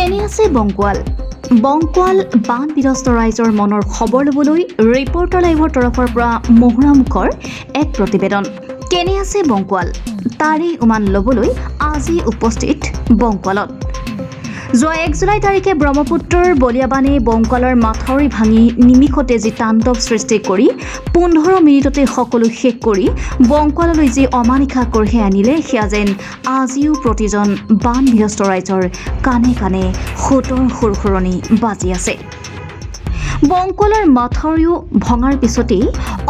কেনে আছে বংকুৱাল বান বিধ্বস্ত ৰাইজৰ মনৰ খবৰ ল'বলৈ ৰিপৰ্টাৰ লাইভৰ তৰফৰ পৰা মহুৰামুখৰ এক প্ৰতিবেদন। কেনে আছে বংকুৱাল তাৰে উমান ল'বলৈ আজি উপস্থিত বংকুৱালত। যোৱা 1 জুলাই তাৰিখে ব্ৰহ্মপুত্ৰৰ বলিয়াবানে বংকুৱালৰ মাথাউৰি ভাঙি নিমিষতে যি তাণ্ডৱ সৃষ্টি কৰি 15 মিনিটতে সকলো শেষ কৰি বংকুৱাললৈ যি অমানিশা কঢ়িয়াই আনিলে সেয়া যেন আজিও প্ৰতিজন বান বিধ্বস্ত ৰাইজৰ কাণে কাণে সুতৰ সুৰসুৰণি বাজি আছে। বংকুৱালৰ মাথাউৰিও ভঙাৰ পিছতেই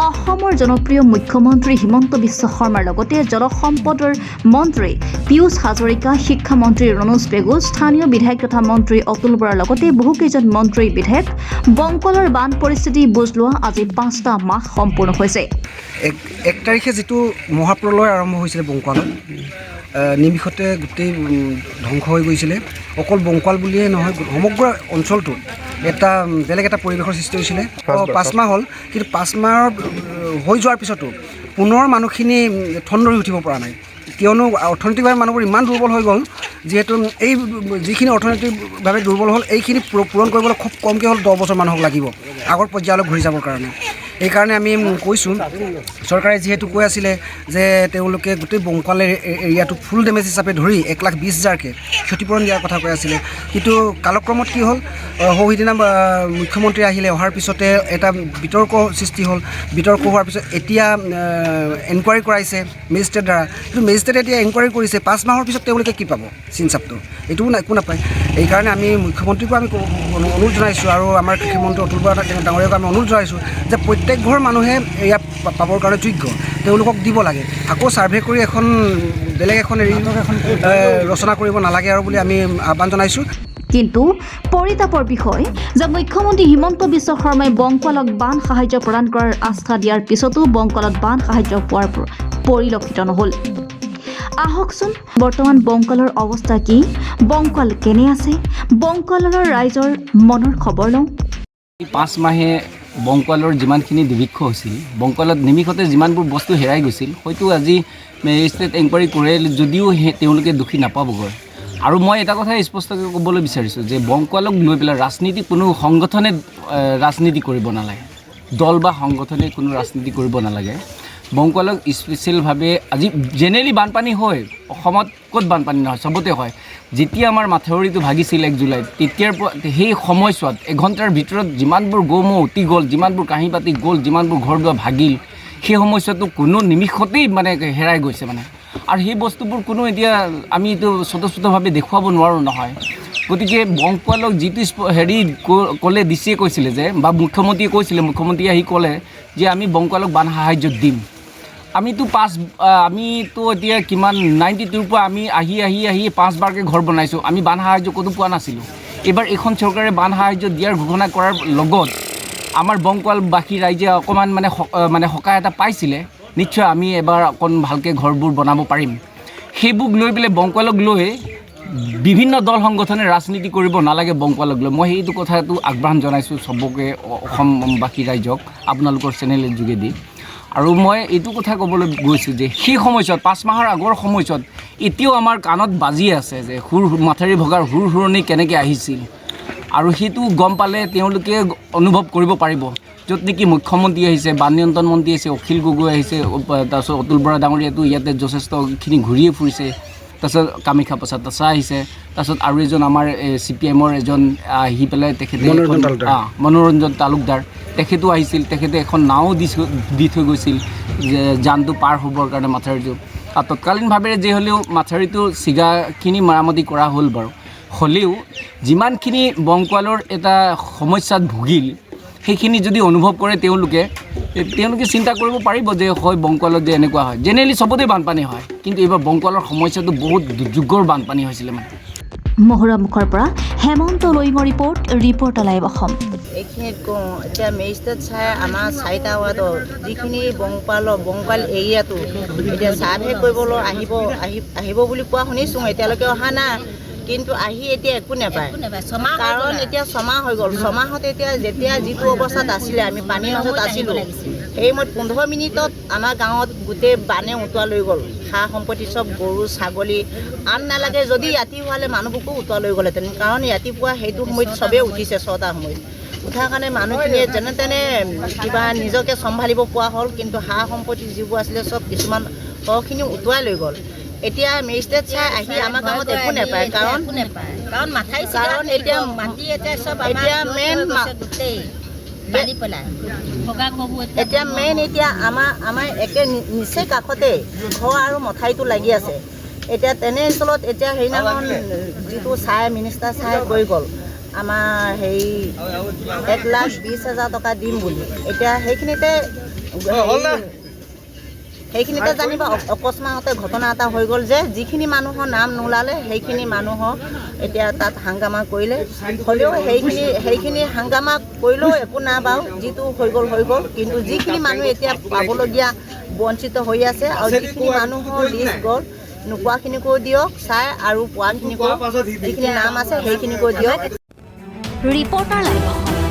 অসমৰ জনপ্ৰিয় মুখ্যমন্ত্ৰী হিমন্ত বিশ্ব শৰ্মাৰ লগতে জলসম্পদৰ মন্ত্ৰী পীয়ুষ হাজৰিকা, শিক্ষামন্ত্ৰী ৰণোজ পেগু, স্থানীয় বিধায়ক তথা মন্ত্ৰী অতুল বৰাৰ লগতে বহুকেইজন মন্ত্ৰী বিধায়ক বংকুৱালৰ বান পৰিস্থিতি বুজ লোৱা আজি 5টা মাহ সম্পূৰ্ণ হৈছে। 1 তাৰিখে যিটো মহাপ্ৰলয় আৰম্ভ হৈছিলে বংকুৱালত, নিমিষতে গোটেই ধ্বংস হৈ গৈছিলে। অকল বংকুৱাল বুলিয়ে নহয়, সমগ্ৰ অঞ্চলটোত এটা বেলেগ এটা পৰিৱেশৰ সৃষ্টি হৈছিলে। 5 মাহ হ'ল, কিন্তু 5 মাহ হৈ যোৱাৰ পিছতো পুনৰ মানুহখিনি ঠন ধৰি উঠিব পৰা নাই। কিয়নো অৰ্থনৈতিকভাৱে মানুহবোৰ ইমান দুৰ্বল হৈ গ'ল, যিহেতু এই যিখিনি অৰ্থনৈতিকভাৱে দুৰ্বল হ'ল এইখিনি পূৰণ কৰিবলৈ খুব কমকৈ হ'ল 10 বছৰ মানুহক লাগিব আগৰ পৰ্যায়লৈ ঘূৰি যাবৰ কাৰণে। এইকাৰণে আমি কৈছোঁ, চৰকাৰে যিহেতু কৈ আছিলে যে তেওঁলোকে গোটেই বংকুৱাল এৰিয়াটো ফুল ডেমেজ হিচাপে ধৰি 1,20,000কৈ ক্ষতিপূৰণ দিয়াৰ কথা কৈ আছিলে। কিন্তু কালক্ৰমত কি হ'ল, সৌদিনা মুখ্যমন্ত্ৰী আহিলে, অহাৰ পিছতে এটা বিতৰ্ক সৃষ্টি হ'ল। বিতৰ্ক হোৱাৰ পিছত এতিয়া এনকুৱাৰী কৰাইছে মেজিষ্ট্ৰেট দ্বাৰা, কিন্তু মেজিষ্ট্ৰেটে এতিয়া এনকুৱাৰী কৰিছে 5 মাহৰ পিছত তেওঁলোকে কি পাব, চিনচাপটো এইটোও একো নাপায়। এইকাৰণে আমি মুখ্যমন্ত্ৰীকো আমি অনুৰোধ জনাইছোঁ আৰু আমাৰ কৃষিমন্ত্ৰী অতুল বৰা ডাঙৰীয়াকো আমি অনুৰোধ জনাইছোঁ যে প্ৰত্যেক ঘৰ মানুহে এয়া পাবৰ কাৰণে যোগ্য, তেওঁলোকক দিব লাগে। আকৌ ছাৰ্ভে কৰি এখন বেলেগ এখন ৰচনা কৰিব নালাগে আৰু বুলি আমি আহ্বান জনাইছোঁ। কিন্তু পৰিতাপৰ বিষয় যে মুখ্যমন্ত্ৰী হিমন্ত বিশ্ব শৰ্মাই বংকুৱালক বান সাহায্য প্ৰদান কৰাৰ আস্থা দিয়াৰ পিছতো বংকুৱালত বান সাহায্য পোৱাৰ পৰিলক্ষিত নহ'ল। আহকচোন বৰ্তমান বংকুৱালৰ অৱস্থা কি, বংকুৱাল কেনে আছে, বংকুৱালৰ ৰাইজৰ মনৰ খবৰ লওঁ। 5 মাহে বংকুৱালৰ যিমানখিনি দুৰ্ভিক্ষ হৈছিল, বংকুৱালত নিমিষতে যিমানবোৰ বস্তু হেৰাই গৈছিল, হয়তো আজি মেজিষ্ট্ৰেট এনকুৱাৰী কৰে যদিও তেওঁলোকে দোষী নাপাবগৈ। আৰু মই এটা কথা স্পষ্টকৈ ক'বলৈ বিচাৰিছোঁ যে বংকুৱালক লৈ পেলাই ৰাজনীতি কোনো সংগঠনে ৰাজনীতি কৰিব নালাগে, দল বা সংগঠনে কোনো ৰাজনীতি কৰিব নালাগে। বংকুৱালক স্পেচিয়েলভাৱে আজি জেনেৰেলি বানপানী হয়, অসমত ক'ত বানপানী নহয়, চবতে হয়। যেতিয়া আমাৰ মাথাউৰিটো ভাগিছিল 1 জুলাইত, তেতিয়াৰ পৰা সেই সময়ছোৱাত 1 ঘণ্টাৰ ভিতৰত যিমানবোৰ গৌমৌ উটি গ'ল, যিমানবোৰ কাঁহী বাতি গ'ল, যিমানবোৰ ঘৰ দুৱাৰ ভাগিল, সেই সময়ছোৱাততো কোনো নিমিষতেই মানে হেৰাই গৈছে মানে। আৰু সেই বস্তুবোৰ কোনো এতিয়া আমি এইটো স্বতঃস্ফূৰ্তভাৱে দেখুৱাব নোৱাৰোঁ নহয়। গতিকে বংকুৱালক যিটো ক'লে ডিচিয়ে কৈছিলে যে, বা মুখ্যমন্ত্ৰীয়ে কৈছিলে, মুখ্যমন্ত্ৰীয়ে আহি ক'লে যে আমি বংকুৱালক বান সাহায্য দিম। আমিতো এতিয়া কিমান 92ৰ পৰা আমি আহি 5 বাৰকৈ ঘৰ বনাইছোঁ, আমি বান সাহায্য ক'তো পোৱা নাছিলোঁ। এইবাৰ এইখন চৰকাৰে বান সাহায্য দিয়াৰ ঘোষণা কৰাৰ লগত আমাৰ বংকুৱালবাসী ৰাইজে অকণমান মানে সকাহ এটা পাইছিলে। নিশ্চয় আমি এবাৰ অকণ ভালকৈ ঘৰবোৰ বনাব পাৰিম। সেইবোৰ লৈ পেলাই বংকুৱালক লৈ বিভিন্ন দল সংগঠনে ৰাজনীতি কৰিব নালাগে। বংকুৱালক লৈ মই সেইটো কথাটো আহ্বান জনাইছোঁ চবকে, অসমবাসী ৰাইজক আপোনালোকৰ চেনেলৰ যোগেদি। আৰু মই এইটো কথা ক'বলৈ গৈছোঁ যে সেই সময়ছোৱাত 5 মাহৰ আগৰ সময়ছোৱাত এতিয়াও আমাৰ কাণত বাজি আছে যে মাথাউৰি ভগাৰ সুৰসুৰণি কেনেকৈ আহিছিল। আৰু সেইটো গম পালে তেওঁলোকে অনুভৱ কৰিব পাৰিব। য'ত নেকি মুখ্যমন্ত্ৰী আহিছে, বান নিয়ন্ত্ৰণ মন্ত্ৰী আহিছে, অখিল গগৈ আহিছে, তাৰপিছত অতুল বৰা ডাঙৰীয়াটো ইয়াতে যথেষ্টখিনি ঘূৰিয়ে ফুৰিছে, তাৰপিছত কামাখ্যা প্ৰসাদ তাছা আহিছে, তাৰপিছত আৰু এজন আমাৰ CPMৰ এজন আহি পেলাই তেখেতে মনোৰঞ্জন তালুকদাৰ তেখেতো আহিছিল। তেখেতে এখন নাও দি থৈ গৈছিল যে জানটো পাৰ হ'বৰ কাৰণে মাথাউৰিটো। আৰু তৎকালীনভাৱে যি হ'লেও মাথাউৰিটো চিগাখিনি মেৰামতি কৰা হ'ল বাৰু, হ'লেও যিমানখিনি বংকুৱালৰ এটা সমস্যাত ভুগিল সেইখিনি যদি অনুভৱ কৰে তেওঁলোকে চিন্তা কৰিব পাৰিব যে হয় বংকুৱালত যে এনেকুৱা হয়। জেনেৰেলি চবতে বানপানী হয়, কিন্তু এইবাৰ বংকুৱালৰ সমস্যাটো বহুত দুৰ্যোগৰ বানপানী হৈছিলে মানে। মহুৰামুখৰ পৰা হেমন্ত লৈঙৰ ৰিপৰ্টাৰ লাইভ অসম। এইখিনিত কওঁ, এতিয়া মেজিষ্ট্ৰেট চাই আমাৰ 4টা ৱাৰ্ডৰ যিখিনি বংকুৱাল এৰিয়াটো এতিয়া ছাৰ্ভে কৰিবলৈ আহিব বুলি কোৱা শুনিছোঁ, এতিয়ালৈকে অহা নাই। কিন্তু আহি এতিয়া একো নাপায়, কাৰণ এতিয়া 6 মাহ হৈ গ'ল। 6 মাহত এতিয়া যেতিয়া যিটো অৱস্থাত আছিলে, আমি পানীৰ মাজত আছিলোঁ, সেই সময়ত 15 মিনিটত আমাৰ গাঁৱত গোটেই বানে উটুৱাই লৈ গ'ল সা সম্পত্তি চব গৰু ছাগলী আন নালাগে যদি ৰাতি হোৱালে মানুহবোৰকো উটুৱাই লৈ গ'লেহেঁতেন কাৰণ ৰাতিপুৱা সেইটো সময়ত চবেই উঠিছে 6টাৰ সময়ত উঠাৰ কাৰণে মানুহখিনিয়ে যেনে তেনে কিবা নিজকে চম্ভালিব পৰা হ'ল কিন্তু সা সম্পত্তি যিবোৰ আছিলে চব কিছুমান সৰহখিনি উটুৱাই লৈ গ'ল এতিয়া মেজিষ্ট্ৰেট চাই আহি আমাৰ গাঁৱত একো নাপায় কাৰণ এতিয়া এতিয়া মেইন এতিয়া আমাৰ একে নিচেই কাষতে ঘৰ আৰু মঠাইটো লাগি আছে এতিয়া তেনে অঞ্চলত এতিয়া সেইদিনাখন যিটো মিনিষ্টাৰ চাই কৈ গ'ল আমাৰ হেৰি 1,20,000 টকা দিম বুলি এতিয়া সেইখিনিতে জানিবা অকস্মাতে ঘটনা এটা হৈ গ'ল যে যিখিনি মানুহৰ নাম নোলালে সেইখিনি মানুহৰ এতিয়া তাত হাংগামা কৰিলে হ'লেও সেইখিনি হাংগামা কৰিলেও একো নাই বাৰু যিটো হৈ গ'ল কিন্তু যিখিনি মানুহ এতিয়া পাবলগীয়া বঞ্চিত হৈ আছে আৰু যিখিনি মানুহৰ লিষ্ট গ'ল নোপোৱাখিনিকো দিয়ক চাই আৰু পোৱাখিনিকো যিখিনি নাম আছে সেইখিনিকো দিয়ক ৰিপৰ্টাৰ লাইভ